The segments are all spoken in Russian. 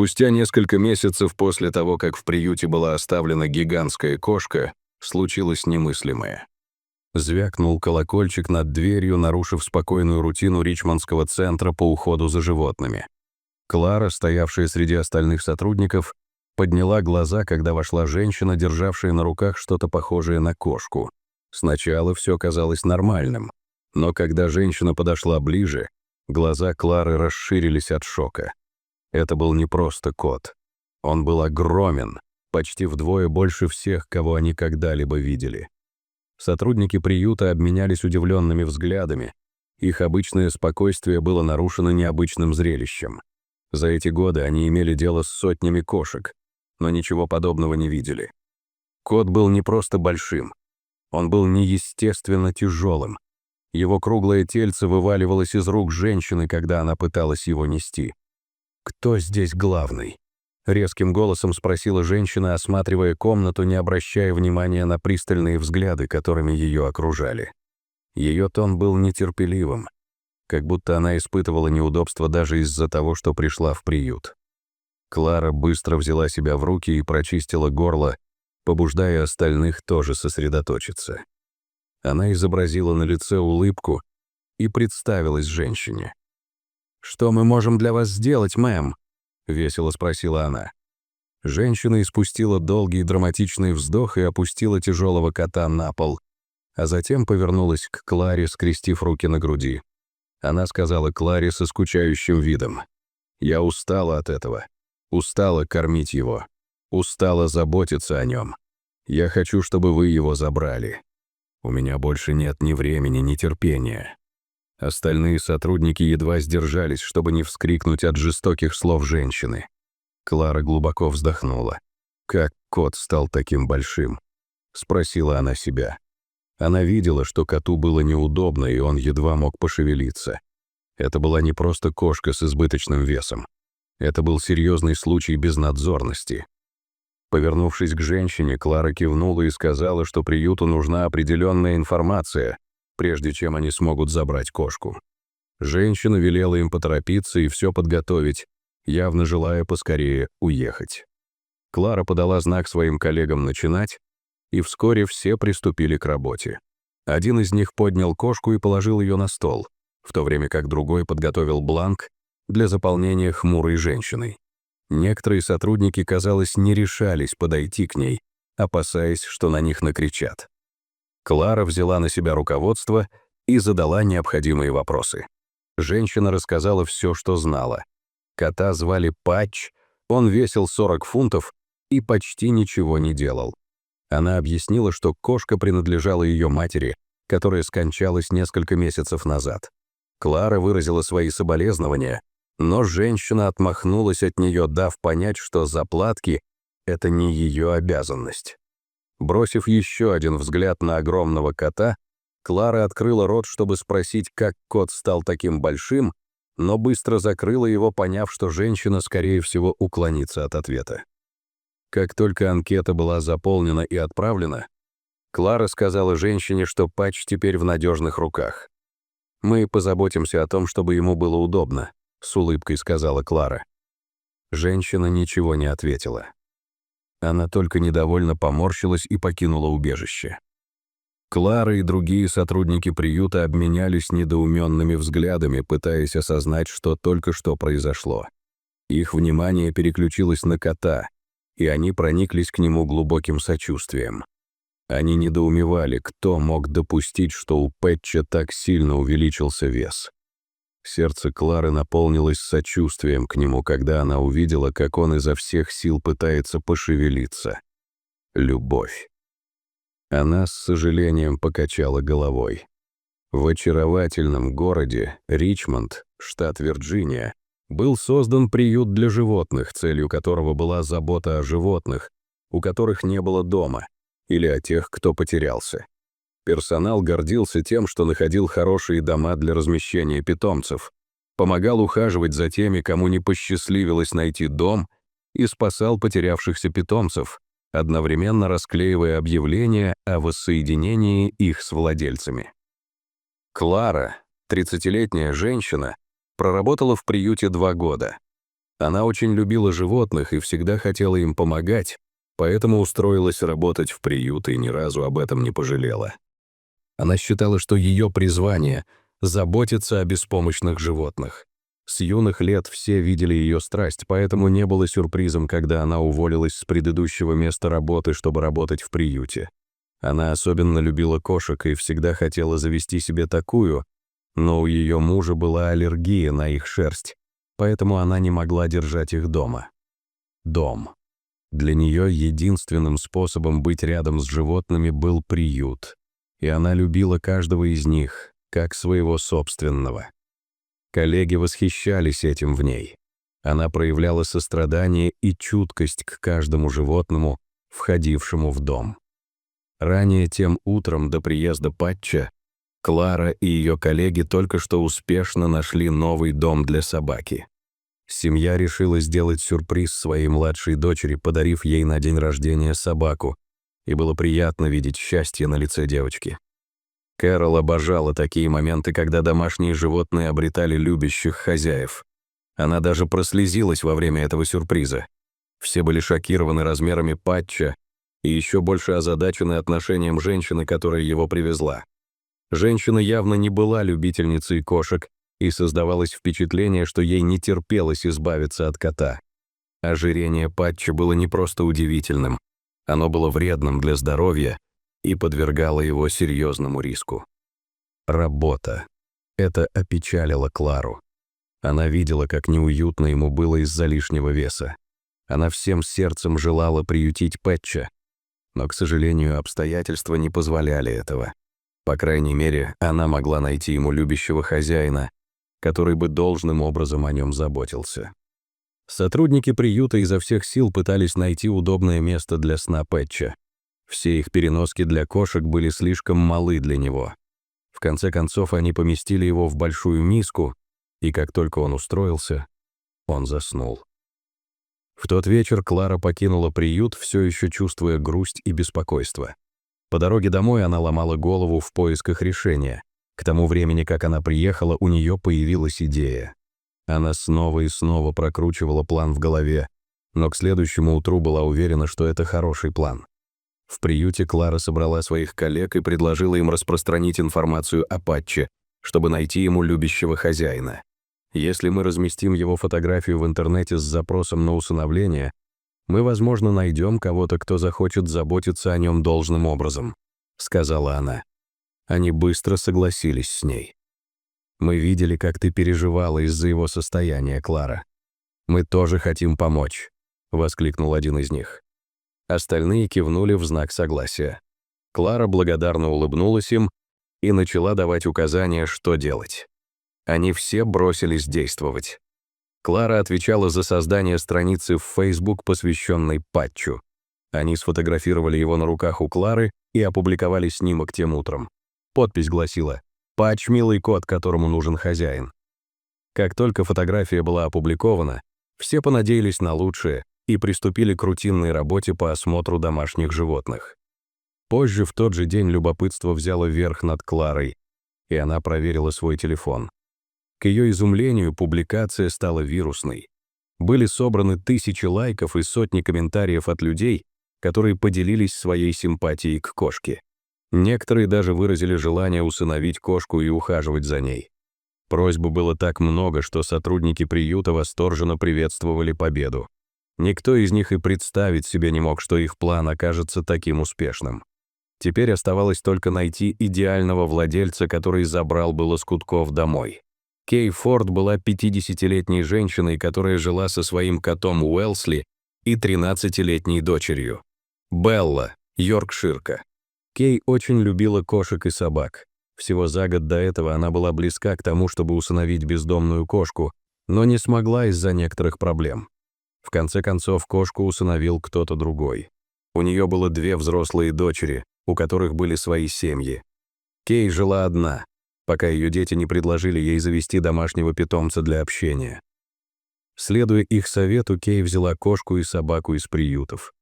Спустя несколько месяцев после того, как в приюте была оставлена гигантская кошка, случилось немыслимое. Звякнул колокольчик над дверью, нарушив спокойную рутину Ричмондского центра по уходу за животными. Клара, стоявшая среди остальных сотрудников, подняла глаза, когда вошла женщина, державшая на руках что-то похожее на кошку. Сначала все казалось нормальным, но когда женщина подошла ближе, глаза Клары расширились от шока. Это был не просто кот. Он был огромен, почти вдвое больше всех, кого они когда-либо видели. Сотрудники приюта обменялись удивленными взглядами. Их обычное спокойствие было нарушено необычным зрелищем. За эти годы они имели дело с сотнями кошек, но ничего подобного не видели. Кот был не просто большим. Он был неестественно тяжелым. Его круглое тельце вываливалось из рук женщины, когда она пыталась его нести. «Кто здесь главный?» — резким голосом спросила женщина, осматривая комнату, не обращая внимания на пристальные взгляды, которыми ее окружали. Ее тон был нетерпеливым, как будто она испытывала неудобство даже из-за того, что пришла в приют. Клара быстро взяла себя в руки и прочистила горло, побуждая остальных тоже сосредоточиться. Она изобразила на лице улыбку и представилась женщине. «Что мы можем для вас сделать, мэм?» — весело спросила она. Женщина испустила долгий драматичный вздох и опустила тяжелого кота на пол, а затем повернулась к Кларе, скрестив руки на груди. Она сказала Кларе со скучающим видом: «Я устала от этого, устала кормить его, устала заботиться о нем. Я хочу, чтобы вы его забрали. У меня больше нет ни времени, ни терпения». Остальные сотрудники едва сдержались, чтобы не вскрикнуть от жестоких слов женщины. Клара глубоко вздохнула. «Как кот стал таким большим?» — спросила она себя. Она видела, что коту было неудобно, и он едва мог пошевелиться. Это была не просто кошка с избыточным весом. Это был серьезный случай безнадзорности. Повернувшись к женщине, Клара кивнула и сказала, что приюту нужна определенная информация, прежде чем они смогут забрать кошку. Женщина велела им поторопиться и все подготовить, явно желая поскорее уехать. Клара подала знак своим коллегам начинать, и вскоре все приступили к работе. Один из них поднял кошку и положил ее на стол, в то время как другой подготовил бланк для заполнения хмурой женщиной. Некоторые сотрудники, казалось, не решались подойти к ней, опасаясь, что на них накричат. Клара взяла на себя руководство и задала необходимые вопросы. Женщина рассказала все, что знала. Кота звали Патч, он весил 40 фунтов и почти ничего не делал. Она объяснила, что кошка принадлежала ее матери, которая скончалась несколько месяцев назад. Клара выразила свои соболезнования, но женщина отмахнулась от нее, дав понять, что заплатки — это не ее обязанность. Бросив еще один взгляд на огромного кота, Клара открыла рот, чтобы спросить, как кот стал таким большим, но быстро закрыла его, поняв, что женщина, скорее всего, уклонится от ответа. Как только анкета была заполнена и отправлена, Клара сказала женщине, что Патч теперь в надежных руках. «Мы позаботимся о том, чтобы ему было удобно», — с улыбкой сказала Клара. Женщина ничего не ответила. Она только недовольно поморщилась и покинула убежище. Клара и другие сотрудники приюта обменялись недоуменными взглядами, пытаясь осознать, что только что произошло. Их внимание переключилось на кота, и они прониклись к нему глубоким сочувствием. Они недоумевали, кто мог допустить, что у Пэтча так сильно увеличился вес. Сердце Клары наполнилось сочувствием к нему, когда она увидела, как он изо всех сил пытается пошевелиться. Любовь. Она с сожалением покачала головой. В очаровательном городе Ричмонд, штат Вирджиния, был создан приют для животных, целью которого была забота о животных, у которых не было дома, или о тех, кто потерялся. Персонал гордился тем, что находил хорошие дома для размещения питомцев, помогал ухаживать за теми, кому не посчастливилось найти дом, и спасал потерявшихся питомцев, одновременно расклеивая объявления о воссоединении их с владельцами. Клара, 30-летняя женщина, проработала в приюте 2 года. Она очень любила животных и всегда хотела им помогать, поэтому устроилась работать в приют и ни разу об этом не пожалела. Она считала, что ее призвание – заботиться о беспомощных животных. С юных лет все видели ее страсть, поэтому не было сюрпризом, когда она уволилась с предыдущего места работы, чтобы работать в приюте. Она особенно любила кошек и всегда хотела завести себе такую, но у ее мужа была аллергия на их шерсть, поэтому она не могла держать их дома. Дом. Для нее единственным способом быть рядом с животными был приют, и она любила каждого из них, как своего собственного. Коллеги восхищались этим в ней. Она проявляла сострадание и чуткость к каждому животному, входившему в дом. Ранее тем утром до приезда Патча Клара и ее коллеги только что успешно нашли новый дом для собаки. Семья решила сделать сюрприз своей младшей дочери, подарив ей на день рождения собаку, и было приятно видеть счастье на лице девочки. Кэрол обожала такие моменты, когда домашние животные обретали любящих хозяев. Она даже прослезилась во время этого сюрприза. Все были шокированы размерами Патча и еще больше озадачены отношением женщины, которая его привезла. Женщина явно не была любительницей кошек, и создавалось впечатление, что ей не терпелось избавиться от кота. Ожирение Патча было не просто удивительным, оно было вредным для здоровья и подвергало его серьезному риску. Работа. Это опечалило Клару. Она видела, как неуютно ему было из-за лишнего веса. Она всем сердцем желала приютить Патча, но, к сожалению, обстоятельства не позволяли этого. По крайней мере, она могла найти ему любящего хозяина, который бы должным образом о нем заботился. Сотрудники приюта изо всех сил пытались найти удобное место для сна Патча. Все их переноски для кошек были слишком малы для него. В конце концов, они поместили его в большую миску, и как только он устроился, он заснул. В тот вечер Клара покинула приют, все еще чувствуя грусть и беспокойство. По дороге домой она ломала голову в поисках решения. К тому времени, как она приехала, у нее появилась идея. Она снова и снова прокручивала план в голове, но к следующему утру была уверена, что это хороший план. В приюте Клара собрала своих коллег и предложила им распространить информацию о Патче, чтобы найти ему любящего хозяина. Если мы разместим его фотографию в интернете с запросом на усыновление, мы, возможно, найдем кого-то, кто захочет заботиться о нем должным образом», — сказала она. Они быстро согласились с ней. «Мы видели, как ты переживала из-за его состояния, Клара. Мы тоже хотим помочь», — воскликнул один из них. Остальные кивнули в знак согласия. Клара благодарно улыбнулась им и начала давать указания, что делать. Они все бросились действовать. Клара отвечала за создание страницы в Facebook, посвященной Патчу. Они сфотографировали его на руках у Клары и опубликовали снимок тем утром. Подпись гласила: «Патч — милый кот, которому нужен хозяин». Как только фотография была опубликована, все понадеялись на лучшее и приступили к рутинной работе по осмотру домашних животных. Позже в тот же день любопытство взяло верх над Кларой, и она проверила свой телефон. К ее изумлению публикация стала вирусной. Были собраны тысячи лайков и сотни комментариев от людей, которые поделились своей симпатией к кошке. Некоторые даже выразили желание усыновить кошку и ухаживать за ней. Просьб было так много, что сотрудники приюта восторженно приветствовали победу. Никто из них и представить себе не мог, что их план окажется таким успешным. Теперь оставалось только найти идеального владельца, который забрал бы лоскутков домой. Кей Форд была 50-летней женщиной, которая жила со своим котом Уэлсли и 13-летней дочерью. Белла, йоркширка. Кей очень любила кошек и собак. Всего за год до этого она была близка к тому, чтобы усыновить бездомную кошку, но не смогла из-за некоторых проблем. В конце концов, кошку усыновил кто-то другой. У нее было 2 взрослые дочери, у которых были свои семьи. Кей жила одна, пока ее дети не предложили ей завести домашнего питомца для общения. Следуя их совету, Кей взяла кошку и собаку из приютов.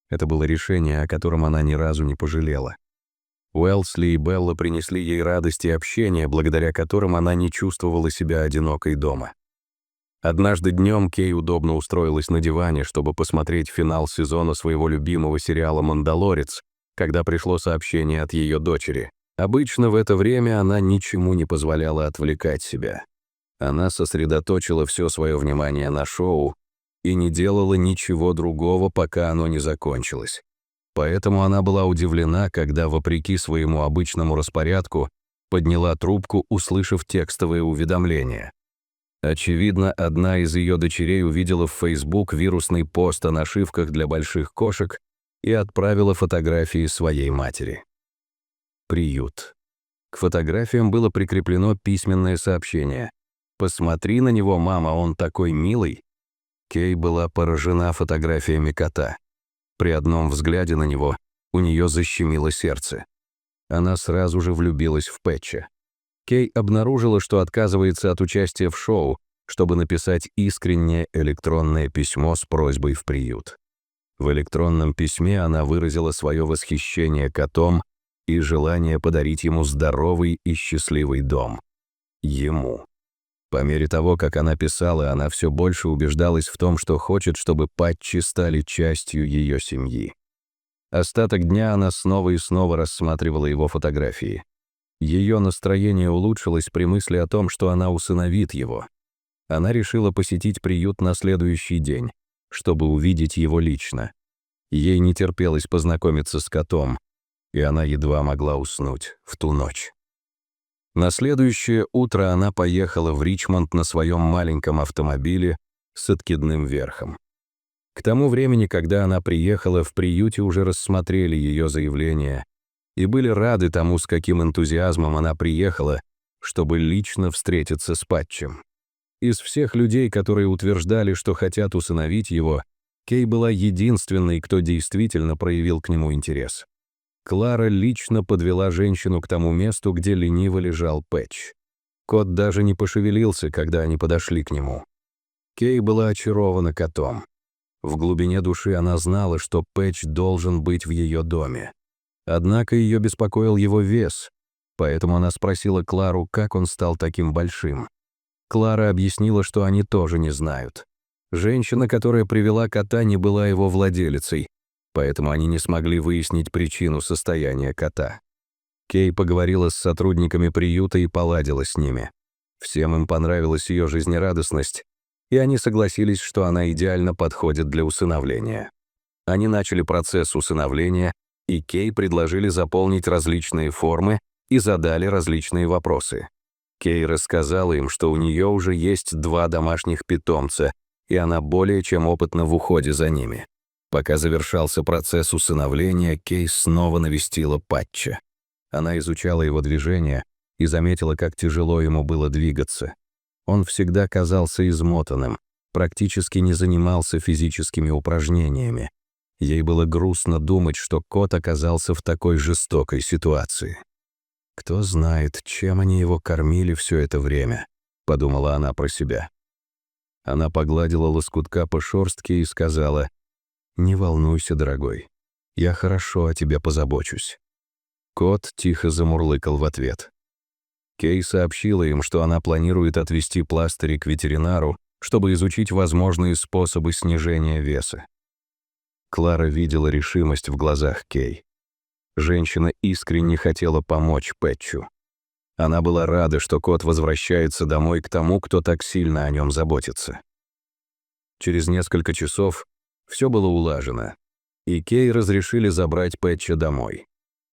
Это было решение, о котором она ни разу не пожалела. Уэлсли и Белла принесли ей радость и общение, благодаря которым она не чувствовала себя одинокой дома. Однажды днем Кей удобно устроилась на диване, чтобы посмотреть финал сезона своего любимого сериала «Мандалорец», когда пришло сообщение от ее дочери. Обычно в это время она ничему не позволяла отвлекать себя. Она сосредоточила все свое внимание на шоу и не делала ничего другого, пока оно не закончилось. Поэтому она была удивлена, когда, вопреки своему обычному распорядку, подняла трубку, услышав текстовое уведомление. Очевидно, одна из ее дочерей увидела в Facebook вирусный пост о нашивках для больших кошек и отправила фотографии своей матери. Приют. К фотографиям было прикреплено письменное сообщение. «Посмотри на него, мама, он такой милый». Кей была поражена фотографиями кота. При одном взгляде на него у нее защемило сердце. Она сразу же влюбилась в Пэтча. Кей обнаружила, что отказывается от участия в шоу, чтобы написать искреннее электронное письмо с просьбой в приют. В электронном письме она выразила свое восхищение котом и желание подарить ему здоровый и счастливый дом. Ему. По мере того, как она писала, она все больше убеждалась в том, что хочет, чтобы Патчи стали частью ее семьи. Остаток дня она снова и снова рассматривала его фотографии. Ее настроение улучшилось при мысли о том, что она усыновит его. Она решила посетить приют на следующий день, чтобы увидеть его лично. Ей не терпелось познакомиться с котом, и она едва могла уснуть в ту ночь. На следующее утро она поехала в Ричмонд на своем маленьком автомобиле с откидным верхом. К тому времени, когда она приехала, в приюте уже рассмотрели ее заявление и были рады тому, с каким энтузиазмом она приехала, чтобы лично встретиться с Патчем. Из всех людей, которые утверждали, что хотят усыновить его, Кей была единственной, кто действительно проявил к нему интерес. Клара лично подвела женщину к тому месту, где лениво лежал Пэтч. Кот даже не пошевелился, когда они подошли к нему. Кей была очарована котом. В глубине души она знала, что Пэтч должен быть в ее доме. Однако ее беспокоил его вес, поэтому она спросила Клару, как он стал таким большим. Клара объяснила, что они тоже не знают. Женщина, которая привела кота, не была его владелицей, поэтому они не смогли выяснить причину состояния кота. Кей поговорила с сотрудниками приюта и поладила с ними. Всем им понравилась ее жизнерадостность, и они согласились, что она идеально подходит для усыновления. Они начали процесс усыновления, и Кей предложили заполнить различные формы и задали различные вопросы. Кей рассказала им, что у нее уже есть 2 домашних питомца, и она более чем опытна в уходе за ними. Пока завершался процесс усыновления, Кей снова навестила Патча. Она изучала его движения и заметила, как тяжело ему было двигаться. Он всегда казался измотанным, практически не занимался физическими упражнениями. Ей было грустно думать, что кот оказался в такой жестокой ситуации. «Кто знает, чем они его кормили все это время», — подумала она про себя. Она погладила лоскутка по шерстке и сказала: «Не волнуйся, дорогой, я хорошо о тебе позабочусь». Кот тихо замурлыкал в ответ. Кей сообщила им, что она планирует отвезти пластыри к ветеринару, чтобы изучить возможные способы снижения веса. Клара видела решимость в глазах Кей. Женщина искренне хотела помочь Пэтчу. Она была рада, что кот возвращается домой к тому, кто так сильно о нем заботится. Через несколько часов все было улажено, и Кей разрешили забрать Пэтча домой.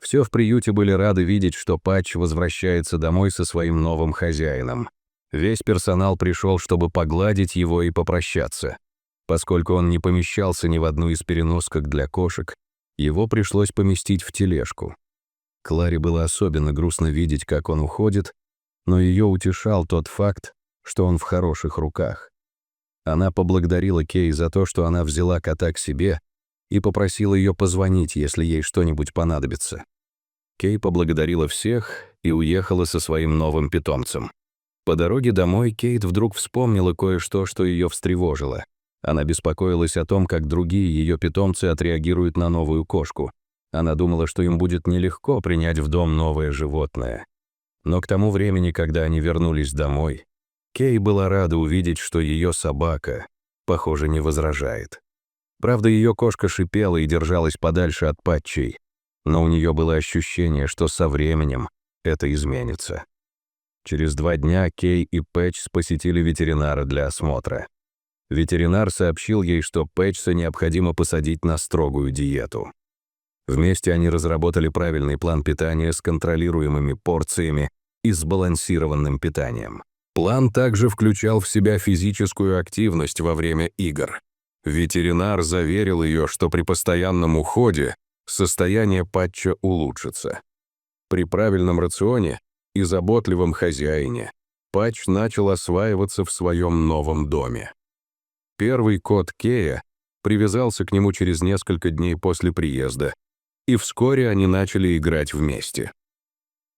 Все в приюте были рады видеть, что Патч возвращается домой со своим новым хозяином. Весь персонал пришел, чтобы погладить его и попрощаться. Поскольку он не помещался ни в одну из переносок для кошек, его пришлось поместить в тележку. Кларе было особенно грустно видеть, как он уходит, но ее утешал тот факт, что он в хороших руках. Она поблагодарила Кей за то, что она взяла кота к себе, и попросила ее позвонить, если ей что-нибудь понадобится. Кей поблагодарила всех и уехала со своим новым питомцем. По дороге домой Кейт вдруг вспомнила кое-что, что ее встревожило. Она беспокоилась о том, как другие ее питомцы отреагируют на новую кошку. Она думала, что им будет нелегко принять в дом новое животное. Но к тому времени, когда они вернулись домой, Кей была рада увидеть, что ее собака, похоже, не возражает. Правда, ее кошка шипела и держалась подальше от Патчей, но у нее было ощущение, что со временем это изменится. Через 2 дня Кей и Пэтч посетили ветеринара для осмотра. Ветеринар сообщил ей, что Пэтчса необходимо посадить на строгую диету. Вместе они разработали правильный план питания с контролируемыми порциями и сбалансированным питанием. План также включал в себя физическую активность во время игр. Ветеринар заверил ее, что при постоянном уходе состояние Патча улучшится. При правильном рационе и заботливом хозяине Патч начал осваиваться в своем новом доме. Первый кот Кея привязался к нему через несколько дней после приезда, и вскоре они начали играть вместе.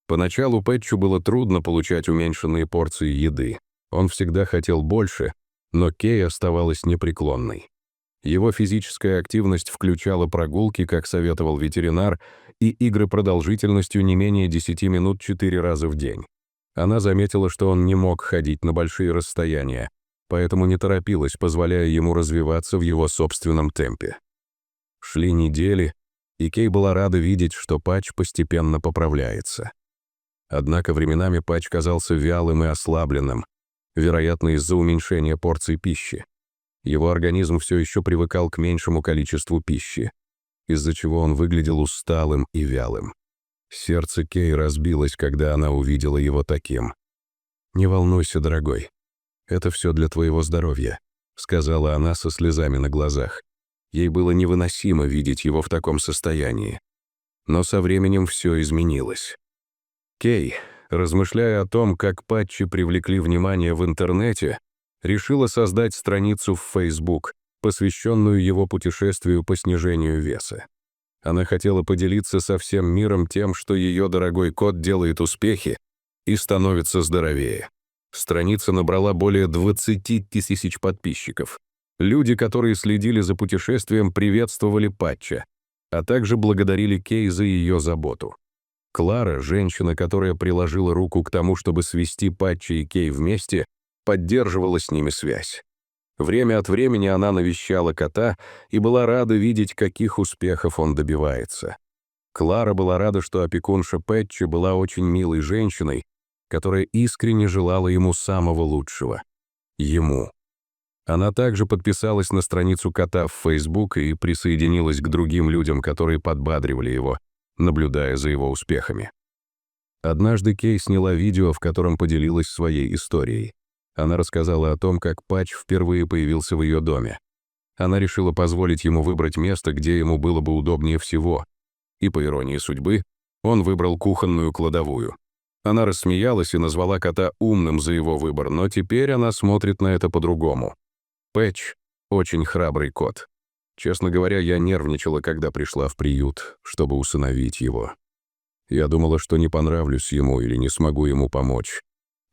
Поначалу Пэтчу было трудно получать уменьшенные порции еды. Он всегда хотел больше, но Кей оставалась непреклонной. Его физическая активность включала прогулки, как советовал ветеринар, и игры продолжительностью не менее 10 минут 4 раза в день. Она заметила, что он не мог ходить на большие расстояния, поэтому не торопилась, позволяя ему развиваться в его собственном темпе. Шли недели, и Кей была рада видеть, что Патч постепенно поправляется. Однако временами Патч казался вялым и ослабленным, вероятно, из-за уменьшения порций пищи. Его организм все еще привыкал к меньшему количеству пищи, из-за чего он выглядел усталым и вялым. Сердце Кей разбилось, когда она увидела его таким. «Не волнуйся, дорогой. Это все для твоего здоровья», — сказала она со слезами на глазах. Ей было невыносимо видеть его в таком состоянии. Но со временем все изменилось. Кей, размышляя о том, как Патчи привлекли внимание в интернете, решила создать страницу в Facebook, посвященную его путешествию по снижению веса. Она хотела поделиться со всем миром тем, что ее дорогой кот делает успехи и становится здоровее. Страница набрала более 20 тысяч подписчиков. Люди, которые следили за путешествием, приветствовали Патча, а также благодарили Кей за ее заботу. Клара, женщина, которая приложила руку к тому, чтобы свести Патча и Кей вместе, поддерживала с ними связь. Время от времени она навещала кота и была рада видеть, каких успехов он добивается. Клара была рада, что опекунша Пэтча была очень милой женщиной, которая искренне желала ему самого лучшего. Ему. Она также подписалась на страницу кота в Facebook и присоединилась к другим людям, которые подбадривали его, наблюдая за его успехами. Однажды Кей сняла видео, в котором поделилась своей историей. Она рассказала о том, как Патч впервые появился в ее доме. Она решила позволить ему выбрать место, где ему было бы удобнее всего. И, по иронии судьбы, он выбрал кухонную кладовую. Она рассмеялась и назвала кота умным за его выбор, но теперь она смотрит на это по-другому. Пэтч — очень храбрый кот. Честно говоря, я нервничала, когда пришла в приют, чтобы усыновить его. Я думала, что не понравлюсь ему или не смогу ему помочь.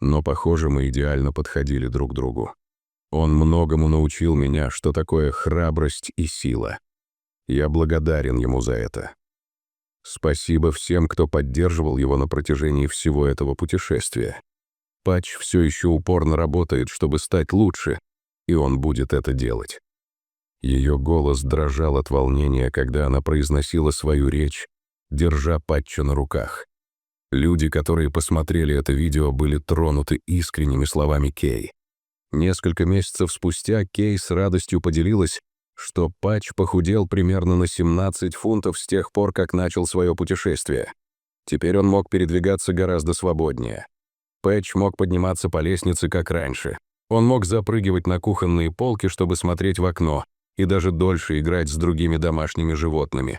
Но, похоже, мы идеально подходили друг другу. Он многому научил меня, что такое храбрость и сила. Я благодарен ему за это. Спасибо всем, кто поддерживал его на протяжении всего этого путешествия. Патч все еще упорно работает, чтобы стать лучше, и он будет это делать. Ее голос дрожал от волнения, когда она произносила свою речь, держа Патча на руках. Люди, которые посмотрели это видео, были тронуты искренними словами Кей. Несколько месяцев спустя Кей с радостью поделилась, что Патч похудел примерно на 17 фунтов с тех пор, как начал свое путешествие. Теперь он мог передвигаться гораздо свободнее. Патч мог подниматься по лестнице, как раньше. Он мог запрыгивать на кухонные полки, чтобы смотреть в окно, и даже дольше играть с другими домашними животными.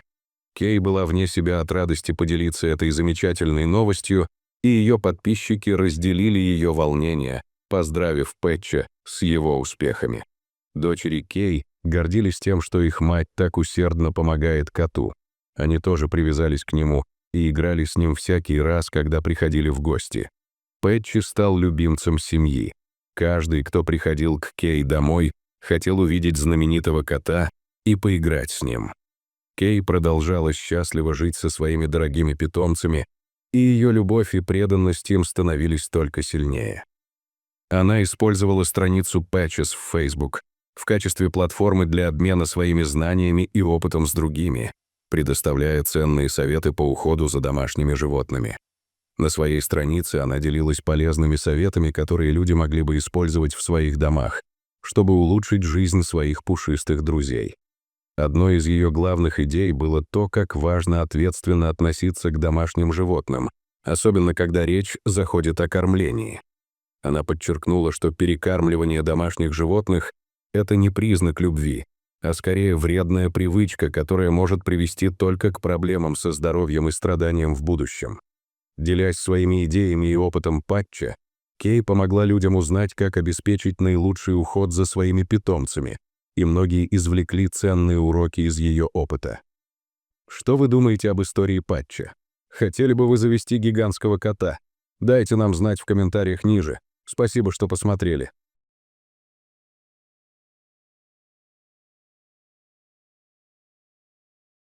Кей была вне себя от радости поделиться этой замечательной новостью, и ее подписчики разделили ее волнение, поздравив Пэтча с его успехами. Дочери Кей гордились тем, что их мать так усердно помогает коту. Они тоже привязались к нему и играли с ним всякий раз, когда приходили в гости. Пэтчи стал любимцем семьи. Каждый, кто приходил к Кей домой, хотел увидеть знаменитого кота и поиграть с ним. Кей продолжала счастливо жить со своими дорогими питомцами, и ее любовь и преданность им становились только сильнее. Она использовала страницу Patches в Facebook в качестве платформы для обмена своими знаниями и опытом с другими, предоставляя ценные советы по уходу за домашними животными. На своей странице она делилась полезными советами, которые люди могли бы использовать в своих домах, чтобы улучшить жизнь своих пушистых друзей. Одной из ее главных идей было то, как важно ответственно относиться к домашним животным, особенно когда речь заходит о кормлении. Она подчеркнула, что перекармливание домашних животных – это не признак любви, а скорее вредная привычка, которая может привести только к проблемам со здоровьем и страданиям в будущем. Делясь своими идеями и опытом Патча, Кей помогла людям узнать, как обеспечить наилучший уход за своими питомцами, и многие извлекли ценные уроки из ее опыта. Что вы думаете об истории Патча? Хотели бы вы завести гигантского кота? Дайте нам знать в комментариях ниже. Спасибо, что посмотрели.